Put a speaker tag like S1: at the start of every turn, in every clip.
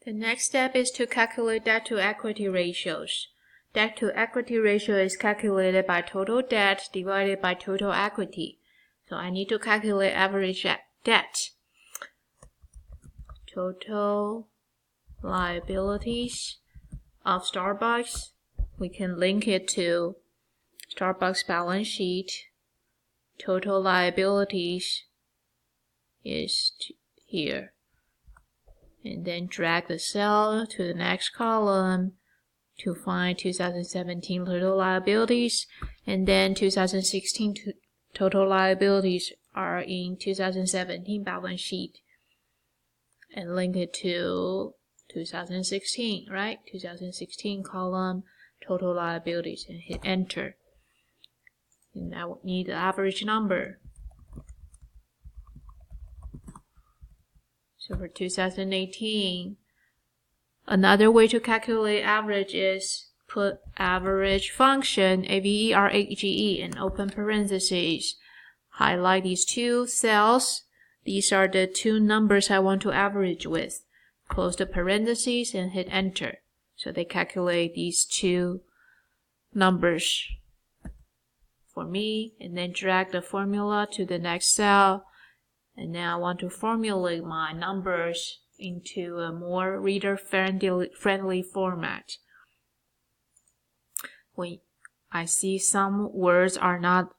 S1: The next step is to calculate debt to equity ratios. Debt to equity ratio is calculated by total debt divided by total equity. So I need to calculate average debt. Total liabilities of Starbucks. We can link it to Starbucks balance sheet. Total liabilities is here. And then drag the cell to the next column to find 2017 total liabilities, and then 2016 total liabilities are in 2017 balance sheet, and link it to 2016, right? 2016 column, total liabilities, and hit enter. And I will need the average number. So for 2018, another way to calculate average is put average function, AVERAGE, in open parentheses. Highlight these two cells. These are the two numbers I want to average with. Close the parentheses and hit enter. So they calculate these two numbers for me, and then drag the formula to the next cell. And now I want to formulate my numbers into a more reader-friendly format. When I see some words are not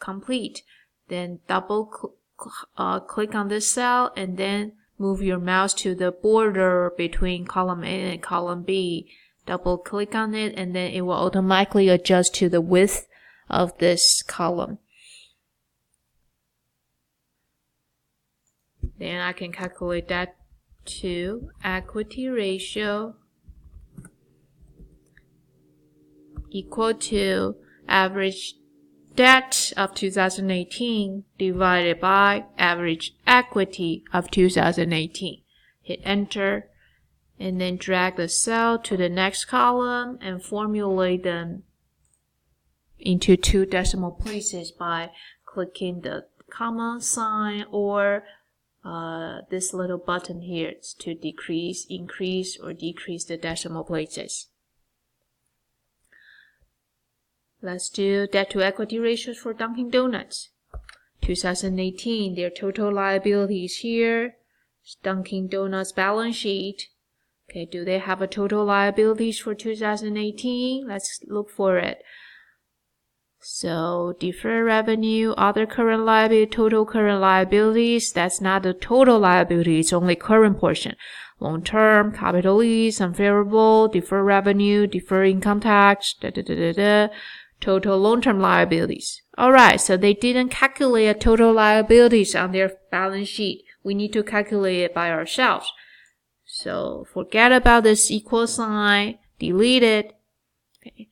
S1: complete, then double click on this cell and then move your mouse to the border between column A and column B. Double click on it and then it will automatically adjust to the width of this column. Then I can calculate that to equity ratio equal to average debt of 2018 divided by average equity of 2018. Hit enter and then drag the cell to the next column and formulate them into two decimal places by clicking the comma sign or this little button here to decrease, increase, or decrease the decimal places. Let's do debt to equity ratios for Dunkin' Donuts. 2018, their total liabilities here. Dunkin' Donuts balance sheet. Okay, do they have a total liabilities for 2018? Let's look for it. So deferred revenue, other current liability, total current liabilities, that's not the total liability, it's only current portion. Long-term, capital lease, unfavorable, deferred revenue, deferred income tax, total long-term liabilities. Alright, so they didn't calculate a total liabilities on their balance sheet. We need to calculate it by ourselves. So forget about this equal sign, delete it. Okay.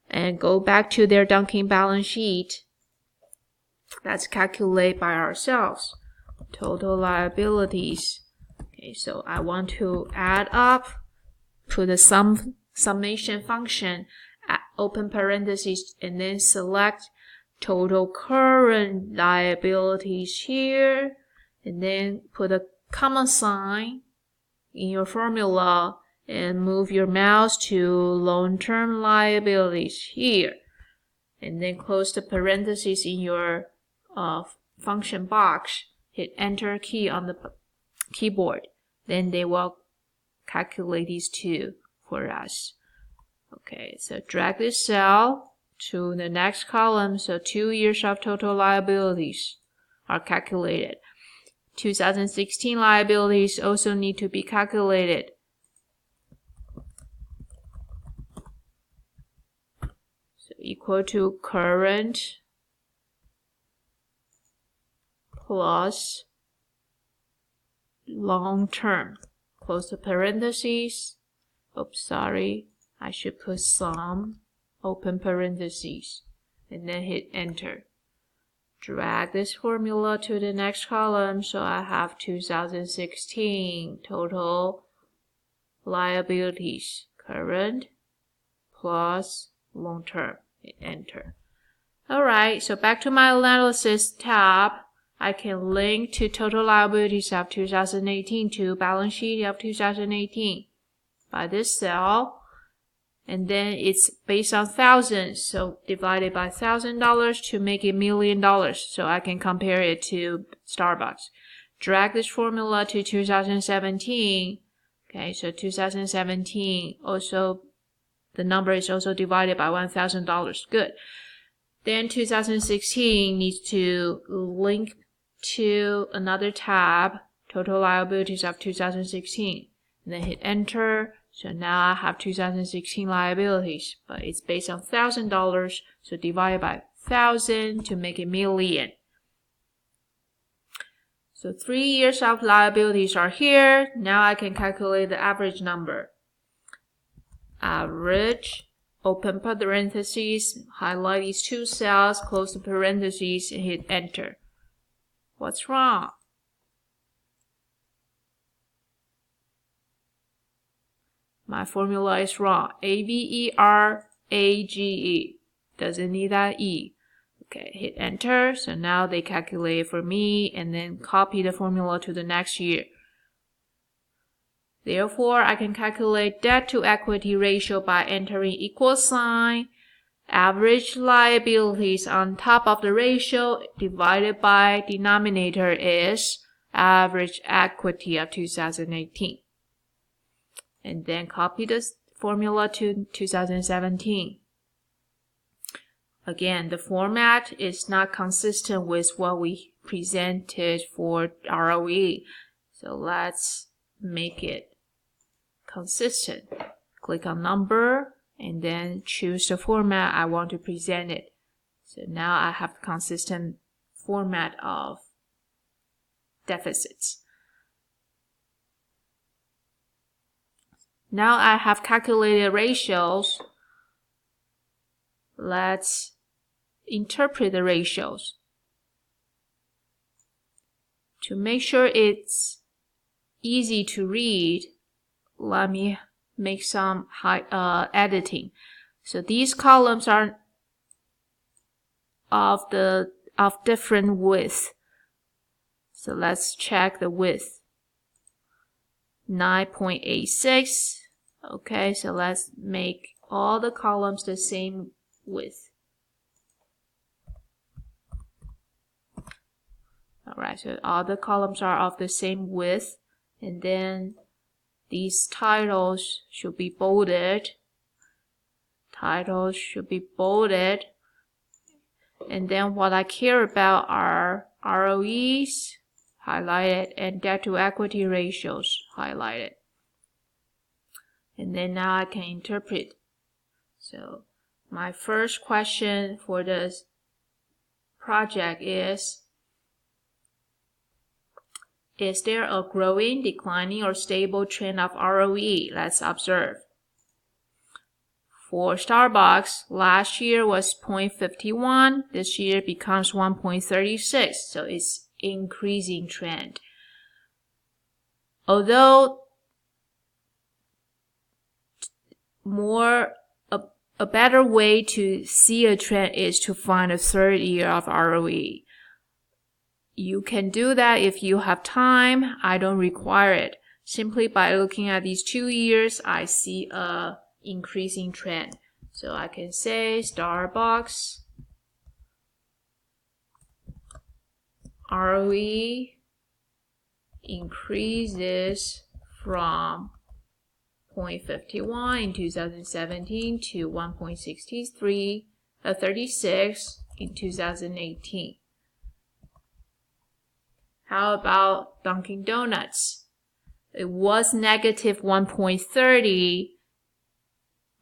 S1: And go back to their Dunkin' balance sheet. Let's calculate by ourselves. Total liabilities. Okay, so I want to add up, put the summation function, open parentheses, and then select total current liabilities here, and then put a comma sign in your formula and move your mouse to long-term liabilities here, and then close the parentheses in your function box. Hit enter key on the keyboard, then they will calculate these two for us. Okay, so drag this cell to the next column, so 2 years of total liabilities are calculated. 2016 liabilities also need to be calculated. Equal to current plus long term. Close the parentheses. Oops, sorry. I should put sum, open parentheses, and then hit enter. Drag this formula to the next column, so I have 2016 total liabilities, current plus long term. Hit enter. Alright, so back to my analysis tab. I can link to total liabilities of 2018 to balance sheet of 2018 by this cell. And then it's based on thousands, so divided by $1,000 to make it $1 million. So I can compare it to Starbucks. Drag this formula to 2017. Okay, so 2017 also, the number is also divided by $1,000. Good. Then 2016 needs to link to another tab, total liabilities of 2016. And then hit enter. So now I have 2016 liabilities, but it's based on $1,000, so divide by 1,000 to make it million. So 3 years of liabilities are here. Now I can calculate the average number. Average, open parentheses, highlight these two cells, close the parentheses, and hit enter. What's wrong? My formula is wrong. AVERAGE. Doesn't need that E. Okay, hit enter. So now they calculate it for me and then copy the formula to the next year. Therefore, I can calculate debt to equity ratio by entering equal sign, average liabilities on top of the ratio divided by denominator is average equity of 2018. And then copy this formula to 2017. Again, the format is not consistent with what we presented for ROE. So let's make it consistent. Click on number and then choose the format I want to present it. So now I have a consistent format of deficits. Now I have calculated ratios. Let's interpret the ratios. To make sure it's easy to read, let me make some editing. So these columns are of different width. So let's check the width. 9.86. Okay, so let's make all the columns the same width. Alright, so all the columns are of the same width, and then these titles should be bolded. Titles should be bolded. And then what I care about are ROEs, highlighted, and debt to equity ratios, highlighted. And then now I can interpret. So my first question for this project is there a growing, declining, or stable trend of ROE? Let's observe. For Starbucks, last year was 0.51. This year becomes 1.36. So it's increasing trend. Although a better way to see a trend is to find a third year of ROE. You can do that if you have time. I don't require it. Simply by looking at these 2 years, I see a increasing trend. So I can say Starbucks ROE increases from 0.51 in 2017 to 1.36 in 2018. How about Dunkin' Donuts? It was negative 1.30,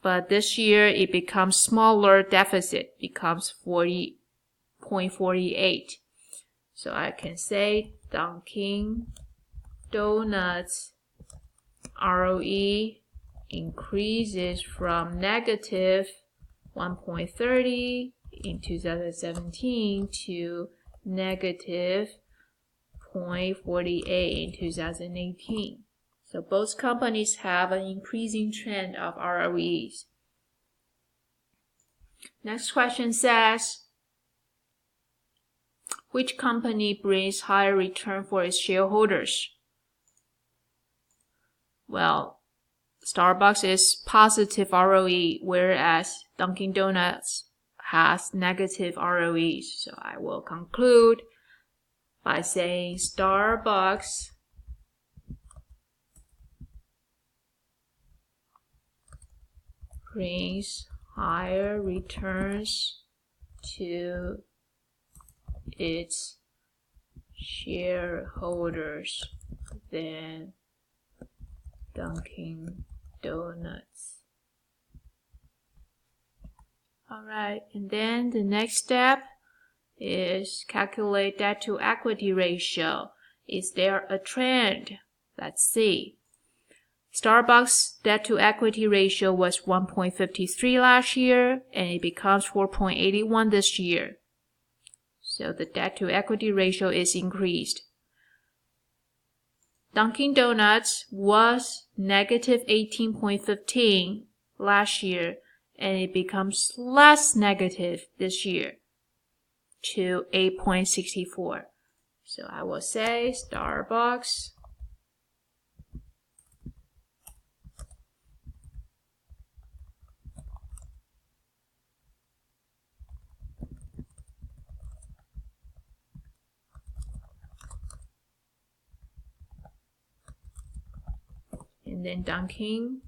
S1: but this year it becomes smaller deficit, becomes 40.48. So I can say Dunkin' Donuts ROE increases from negative 1.30 in 2017 to negative 0.48 in 2018. So both companies have an increasing trend of ROEs. Next question says, Which company brings higher return for its shareholders? Well, Starbucks is positive ROE, whereas Dunkin' Donuts has negative ROEs. So I will conclude by saying Starbucks brings higher returns to its shareholders than Dunkin' Donuts. Alright, and then the next step is calculate debt to equity ratio. Is there a trend? Let's see. Starbucks debt to equity ratio was 1.53 last year, and it becomes 4.81 this year. So the debt to equity ratio is increased. Dunkin' Donuts was negative 18.15 last year, and it becomes less negative this year to 8.64. So I will say Starbucks and then Dunkin'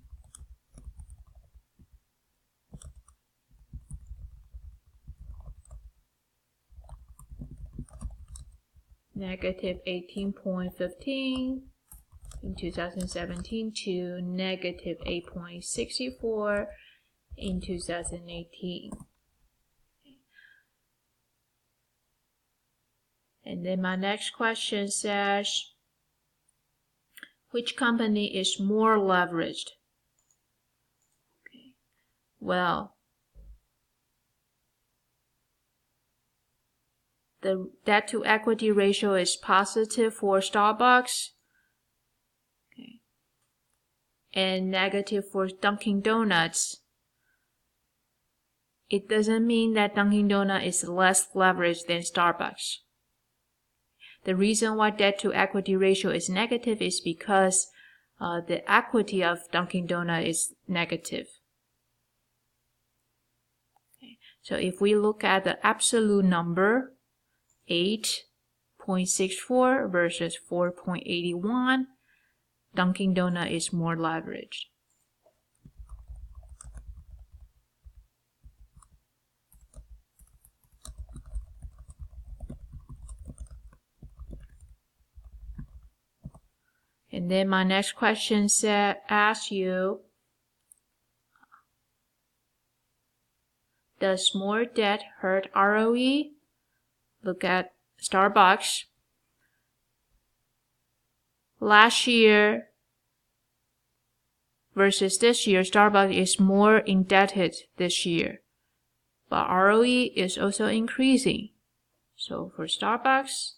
S1: negative 18.15 in 2017 to negative 8.64 in 2018. And then my next question says, which company is more leveraged? Okay. Well, the debt to equity ratio is positive for Starbucks, okay, and negative for Dunkin' Donuts. It doesn't mean that Dunkin' Donuts is less leveraged than Starbucks. The reason why debt to equity ratio is negative is because the equity of Dunkin' Donuts is negative. Okay. So if we look at the absolute number, 8.64 versus 4.81, Dunkin' Donuts is more leveraged. And then my next question asks you, does more debt hurt ROE? Look at Starbucks. Last year versus this year, Starbucks is more indebted this year, but ROE is also increasing. So for Starbucks,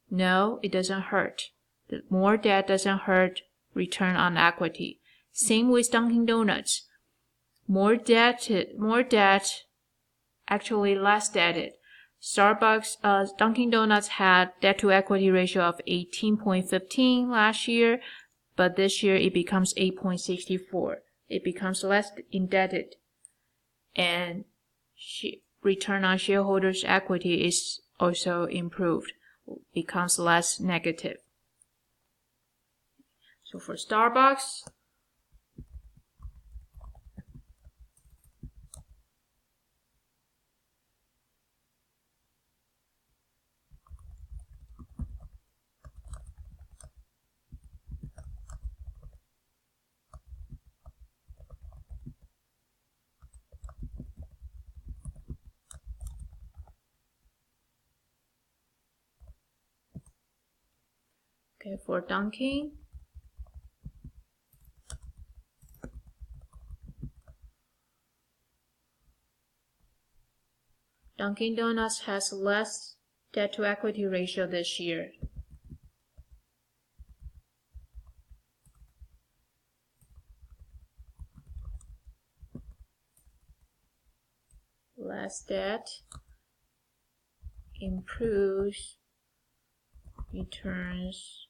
S1: no, it doesn't hurt. The more debt doesn't hurt return on equity. Same with Dunkin' Donuts. More debt, actually less debted. Dunkin' Donuts had debt to equity ratio of 18.15 last year, but this year it becomes 8.64. It becomes less indebted, and return on shareholders' equity is also improved, becomes less negative. So for Starbucks, okay, for Dunkin', Dunkin' Donuts has less debt to equity ratio this year. Less debt improves returns